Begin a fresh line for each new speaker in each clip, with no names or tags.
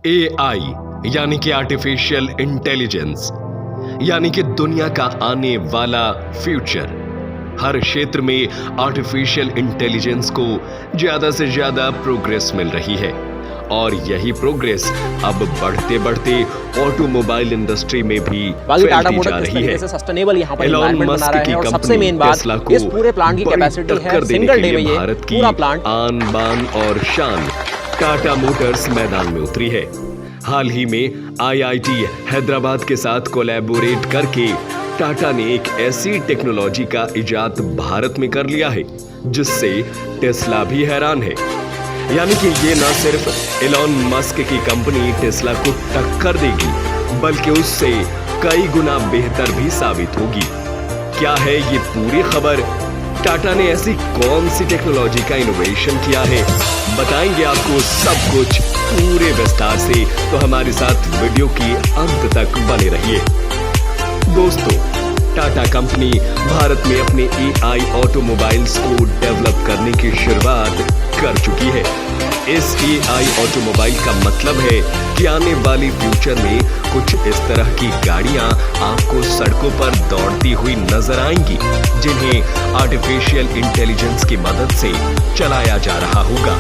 AI यानी कि artificial intelligence, यानी कि दुनिया का आने वाला फ्यूचर। हर क्षेत्र में आर्टिफिशियल इंटेलिजेंस को ज्यादा से ज्यादा प्रोग्रेस मिल रही है और यही प्रोग्रेस अब बढ़ते बढ़ते ऑटोमोबाइल इंडस्ट्री में भी फैलती जा रही है।
सस्टेनेबल यहाँ पर
एलॉन
एनवायरनमेंट बना
मस्क
रहा
की
है और सबसे
कंपनी
मेन बात
टेस्ला को
इस पूरे प्लांट की
बड़ी
कैपेसिटी है
टक्कर देने
सिंगल
के
डे में
लिए
ये
भारत की
पूरा प्लांट
आन बान और शान टाटा मोटर्स मैदान में उतरी है। हाल ही में आईआईटी हैदराबाद के साथ कोलैबोरेट करके टाटा ने एक ऐसी टेक्नोलॉजी का इजाद भारत में कर लिया है जिससे टेस्ला भी हैरान है। यानी कि ये न सिर्फ एलॉन मस्क की कंपनी टेस्ला को टक्कर देगी बल्कि उससे कई गुना बेहतर भी साबित होगी। क्या है ये पूरी खबर? टाटा ने ऐसी कौन सी टेक्नोलॉजी का इनोवेशन किया है, बताएंगे आपको सब कुछ पूरे विस्तार से, तो हमारे साथ वीडियो की अंत तक बने रहिए। दोस्तों, टाटा कंपनी भारत में अपने एआई ऑटोमोबाइल्स को डेवलप करने की शुरुआत कर चुकी है। इस एआई ऑटोमोबाइल का मतलब है कि आने वाली फ्यूचर में कुछ इस तरह की गाड़ियां आपको सड़कों पर दौड़ती हुई नजर आएंगी जिन्हें आर्टिफिशियल इंटेलिजेंस की मदद से चलाया जा रहा होगा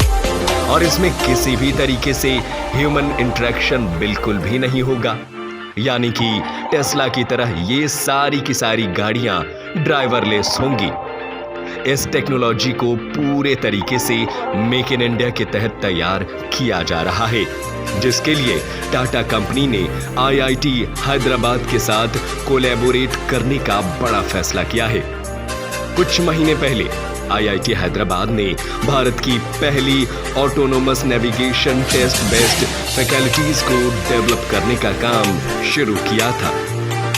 और इसमें किसी भी तरीके से ह्यूमन इंटरेक्शन बिल्कुल भी नहीं होगा। यानी कि टेस्ला की तरह ये सारी की सारी गाड़ियां ड्राइवरलेस होंगी। इस टेक्नोलॉजी को पूरे तरीके से मेक इन इंडिया के तहत तैयार किया जा रहा है, जिसके लिए टाटा कंपनी ने आईआईटी हैदराबाद के साथ कोलैबोरेट करने का बड़ा फैसला किया है। कुछ महीने पहले आईआईटी हैदराबाद ने भारत की पहली autonomous navigation test based faculties को डेवलप करने का काम शुरू किया था,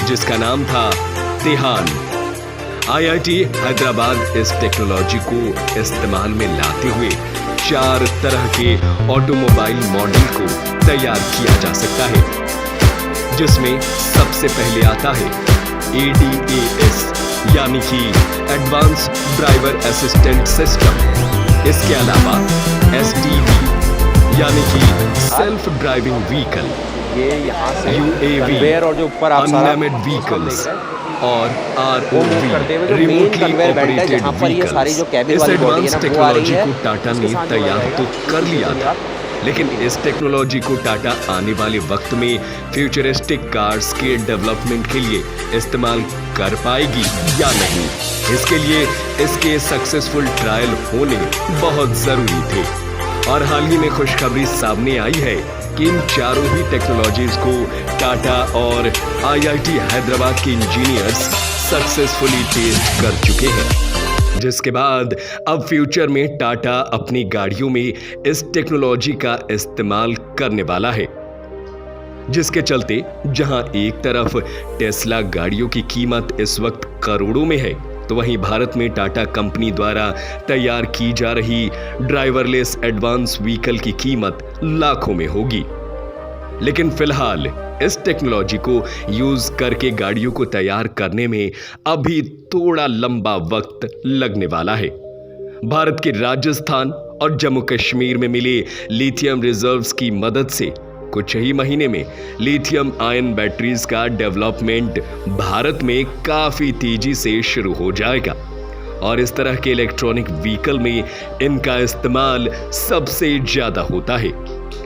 जिसका नाम था तेहान। आईआईटी हैदराबाद इस टेक्नोलॉजी को इस्तेमाल में लाते हुए 4 तरह के ऑटोमोबाइल मॉडल को तैयार किया जा सकता है, जिसमें सबसे पहले आता है ADAS यानी कि एडवांस ड्राइवर असिस्टेंट सिस्टम। इसके अलावा SDV यानी कि सेल्फ ड्राइविंग व्हीकल, UAV
और जो ऊपर आप
अनमैन्ड व्हीकल्स और ROV रिमोटली ऑपरेटेड व्हीकल्स। इस एडवांस टेक्नोलॉजी को टाटा ने तैयार तो कर लिया था, लेकिन इस टेक्नोलॉजी को टाटा आने वाले वक्त में फ्यूचरिस्टिक कार्स के डेवलपमेंट के लिए इस्तेमाल कर पाएगी या नहीं, इसके लिए इसके सक्सेसफुल ट्रायल होने बहुत जरूरी थे। और हाल ही में खुशखबरी सामने आई है कि इन चारों ही टेक्नोलॉजीज को टाटा और आईआईटी हैदराबाद के इंजीनियर्स सक्सेसफुली टेस्ट कर चुके हैं, जिसके बाद अब फ्यूचर में टाटा अपनी गाड़ियों में इस टेक्नोलॉजी का इस्तेमाल करने वाला है, जिसके चलते जहां एक तरफ टेस्ला गाड़ियों की कीमत इस वक्त करोड़ों में है, तो वहीं भारत में टाटा कंपनी द्वारा तैयार की जा रही ड्राइवरलेस एडवांस व्हीकल की कीमत लाखों में होगी। लेकिन फिलहाल इस टेक्नोलॉजी को यूज करके गाड़ियों को तैयार करने में अभी थोड़ा लंबा वक्त लगने वाला है। भारत के राजस्थान और जम्मू कश्मीर में मिले लिथियम रिजर्व्स की मदद से कुछ ही महीने में लिथियम आयन बैटरीज का डेवलपमेंट भारत में काफी तेजी से शुरू हो जाएगा और इस तरह के इलेक्ट्रॉनिक व्हीकल में इनका इस्तेमाल सबसे ज्यादा होता है।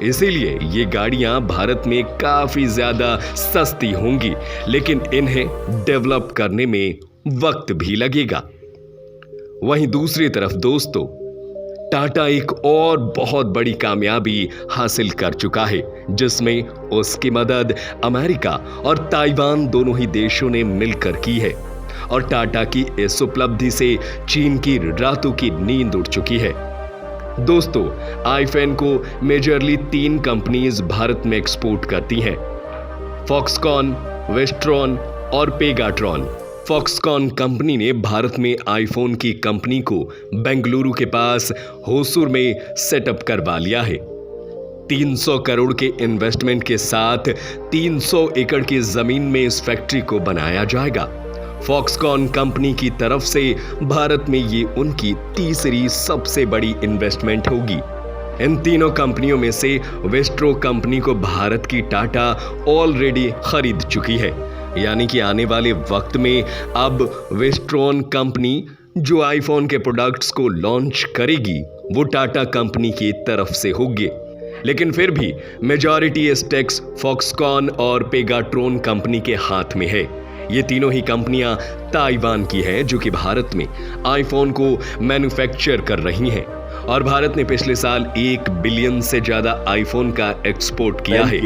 इसीलिए ये गाड़ियां भारत में काफी ज्यादा सस्ती होंगी, लेकिन इन्हें डेवलप करने में वक्त भी लगेगा। वहीं दूसरी तरफ दोस्तों, टाटा एक और बहुत बड़ी कामयाबी हासिल कर चुका है, जिसमें उसकी मदद अमेरिका और ताइवान दोनों ही देशों ने मिलकर की है और टाटा की इस उपलब्धि से चीन की रातों की नींद उड़ चुकी है। दोस्तों, आईफोन को मेजरली 3 कंपनीज भारत में एक्सपोर्ट करती हैं, फॉक्सकॉन, वेस्ट्रॉन और पेगाट्रॉन। फॉक्सकॉन कंपनी ने भारत में आईफोन की कंपनी को बेंगलुरु के पास होसूर में सेटअप करवा लिया है। 300 करोड़ के इन्वेस्टमेंट के साथ 300 एकड़ की जमीन में इस फैक्ट्री को बनाया जाएगा। फॉक्सकॉन कंपनी की तरफ से भारत में ये उनकी तीसरी सबसे बड़ी इन्वेस्टमेंट होगी। इन तीनों कंपनियों में से वेस्ट्रो कंपनी को भारत की टाटा ऑलरेडी खरीद चुकी है। यानी कि आने वाले वक्त में अब वेस्ट्रॉन कंपनी जो आईफोन के प्रोडक्ट्स को लॉन्च करेगी वो टाटा कंपनी की तरफ से होगी। लेकिन फिर भी मेजॉरिटी स्टेक्स फॉक्सकॉन और पेगाट्रॉन कंपनी के हाथ में है। ये तीनों ही कंपनियां ताइवान की है जो कि भारत में आईफोन को मैन्युफैक्चर कर रही हैं और भारत ने पिछले साल 1 बिलियन से ज्यादा आईफोन का एक्सपोर्ट किया है।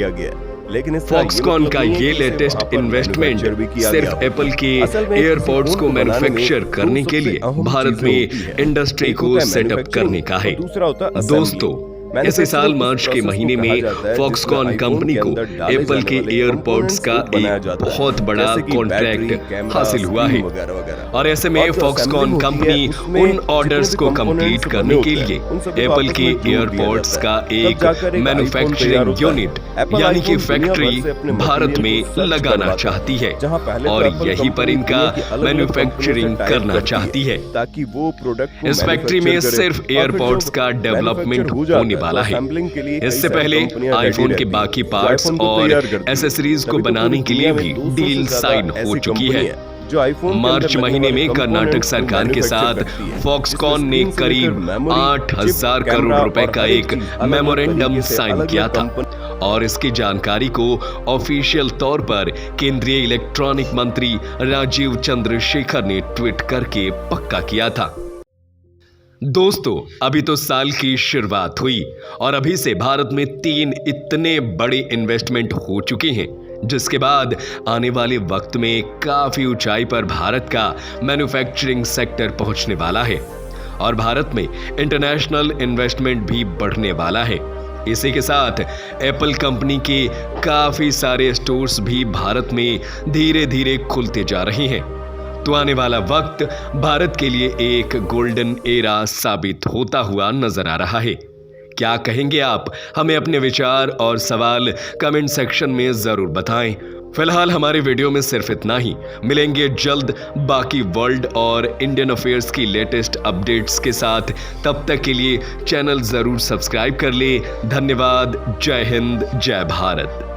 लेकिन
फॉक्सकॉन का ये लेटेस्ट इन्वेस्टमेंट सिर्फ एप्पल के एयरपॉड्स को मैन्युफैक्चर करने के लिए भारत में इंडस्ट्री को सेटअप करने का है। दोस्तों, इसी साल मार्च के महीने में फॉक्सकॉन कंपनी को एप्पल के एयरपॉड्स का एक बहुत बड़ा कॉन्ट्रैक्ट हासिल हुआ है और ऐसे में फॉक्सकॉन कंपनी उन ऑर्डर्स को कंप्लीट करने के लिए एप्पल के एयरपॉड्स का एक मैन्युफैक्चरिंग यूनिट यानी कि फैक्ट्री भारत में लगाना चाहती है और यहीं पर इनका मैन्युफैक्चरिंग करना चाहती है ताकि वो प्रोडक्ट इस फैक्ट्री में सिर्फ एयरपॉड्स का डेवलपमेंट होने वाला है। इससे पहले आईफोन के बाकी पार्ट्स और एसेसरीज को बनाने के लिए भी डील साइन हो चुकी है। मार्च महीने में कर्नाटक सरकार के साथ फॉक्सकॉन ने करीब 8,000 करोड़ रुपए का एक मेमोरेंडम साइन किया था और इसकी जानकारी को ऑफिशियल तौर पर केंद्रीय इलेक्ट्रॉनिक मंत्री राजीव चंद्रशेखर ने ट्वीट करके पक्का किया था। दोस्तों, अभी तो साल की शुरुआत हुई और अभी से भारत में 3 इतने बड़े इन्वेस्टमेंट हो चुके हैं जिसके बाद आने वाले वक्त में काफी ऊंचाई पर भारत का मैन्युफैक्चरिंग सेक्टर पहुंचने वाला है और भारत में इंटरनेशनल इन्वेस्टमेंट भी बढ़ने वाला है। इसी के साथ एप्पल कंपनी के काफी सारे स्टोर्स भी भारत में धीरे धीरे खुलते जा रहे हैं। तो आने वाला वक्त भारत के लिए एक गोल्डन एरा साबित होता हुआ नजर आ रहा है। क्या कहेंगे आप? हमें अपने विचार और सवाल कमेंट सेक्शन में जरूर बताएं। फिलहाल हमारे वीडियो में सिर्फ इतना ही। मिलेंगे जल्द बाकी वर्ल्ड और इंडियन अफेयर्स की लेटेस्ट अपडेट्स के साथ। तब तक के लिए चैनल जरूर सब्सक्राइब कर ले। धन्यवाद। जय हिंद, जय भारत।